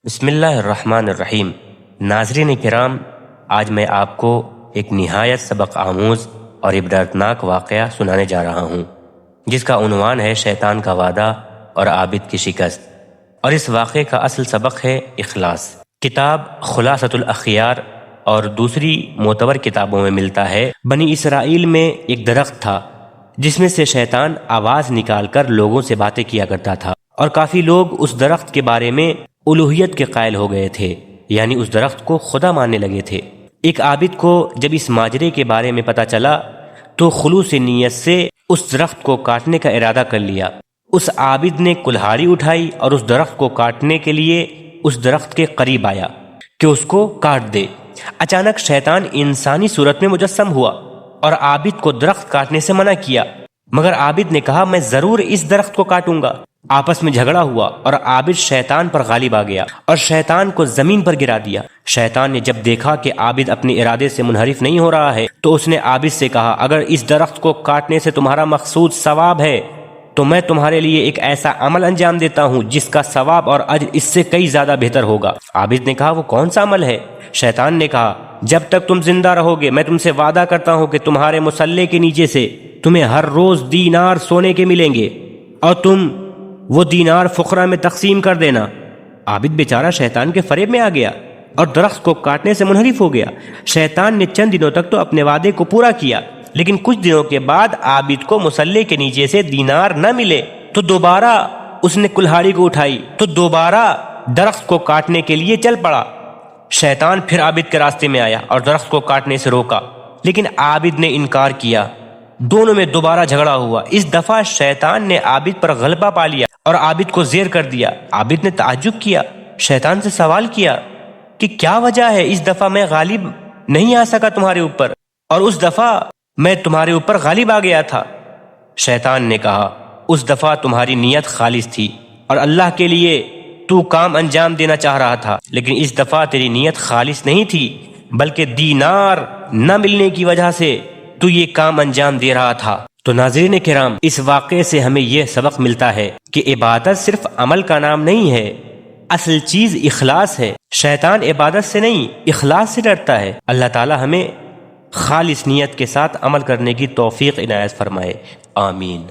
بسم اللہ الرحمن الرحیم۔ ناظرین کرام، آج میں آپ کو ایک نہایت سبق آموز اور عبرتناک واقعہ سنانے جا رہا ہوں، جس کا عنوان ہے شیطان کا وعدہ اور عابد کی شکست۔ اور اس واقعے کا اصل سبق ہے اخلاص۔ کتاب خلاصۃ الاخیار اور دوسری معتبر کتابوں میں ملتا ہے، بنی اسرائیل میں ایک درخت تھا جس میں سے شیطان آواز نکال کر لوگوں سے باتیں کیا کرتا تھا، اور کافی لوگ اس درخت کے بارے میں الوہیت کے قائل ہو گئے تھے، یعنی اس درخت کو خدا ماننے لگے تھے۔ ایک عابد کو جب اس ماجرے کے بارے میں پتہ چلا تو خلوص نیت سے اس درخت کو کاٹنے کا ارادہ کر لیا۔ اس عابد نے کلہاڑی اٹھائی اور اس درخت کو کاٹنے کے لیے اس درخت کے قریب آیا کہ اس کو کاٹ دے۔ اچانک شیطان انسانی صورت میں مجسم ہوا اور عابد کو درخت کاٹنے سے منع کیا، مگر عابد نے کہا میں ضرور اس درخت کو کاٹوں گا۔ آپس میں جھگڑا ہوا اور عابد شیطان پر غالب آ گیا اور شیطان کو زمین پر گرا دیا۔ شیطان نے جب دیکھا کہ عابد اپنے ارادے سے منحرف نہیں ہو رہا ہے تو اس نے عابد سے کہا، اگر اس درخت کو کاٹنے سے تمہارا مقصود ثواب ہے تو میں تمہارے لیے ایک ایسا عمل انجام دیتا ہوں جس کا ثواب اور اجر اس سے کئی زیادہ بہتر ہوگا۔ عابد نے کہا، وہ کون سا عمل ہے؟ شیطان نے کہا، جب تک تم زندہ رہو گے میں تم سے وعدہ کرتا ہوں کہ تمہارے مصلے کے نیچے سے تمہیں ہر روز دینار سونے کے ملیں گے اور تم وہ دینار فقراء میں تقسیم کر دینا۔ عابد بیچارہ شیطان کے فریب میں آ گیا اور درخت کو کاٹنے سے منحرف ہو گیا۔ شیطان نے چند دنوں تک تو اپنے وعدے کو پورا کیا، لیکن کچھ دنوں کے بعد عابد کو مصلے کے نیچے سے دینار نہ ملے تو دوبارہ اس نے کلہاڑی کو اٹھائی تو دوبارہ درخت کو کاٹنے کے لیے چل پڑا۔ شیطان پھر عابد کے راستے میں آیا اور درخت کو کاٹنے سے روکا، لیکن عابد نے انکار کیا۔ دونوں میں دوبارہ جھگڑا ہوا۔ اس دفعہ شیطان نے عابد پر غلبہ پا لیا اور عابد کو زیر کر دیا۔ عابد نے تعجب کیا، شیطان سے سوال کیا کہ کیا وجہ ہے اس دفعہ میں غالب نہیں آ سکا تمہارے اوپر اور اس دفعہ میں تمہارے اوپر غالب آ گیا تھا؟ شیطان نے کہا، اس دفعہ تمہاری نیت خالص تھی اور اللہ کے لیے تو کام انجام دینا چاہ رہا تھا، لیکن اس دفعہ تیری نیت خالص نہیں تھی بلکہ دینار نہ ملنے کی وجہ سے تو یہ کام انجام دے رہا تھا۔ تو ناظرین کرام، اس واقعے سے ہمیں یہ سبق ملتا ہے کہ عبادت صرف عمل کا نام نہیں ہے، اصل چیز اخلاص ہے۔ شیطان عبادت سے نہیں اخلاص سے ڈرتا ہے۔ اللہ تعالی ہمیں خالص نیت کے ساتھ عمل کرنے کی توفیق عنایت فرمائے، آمین۔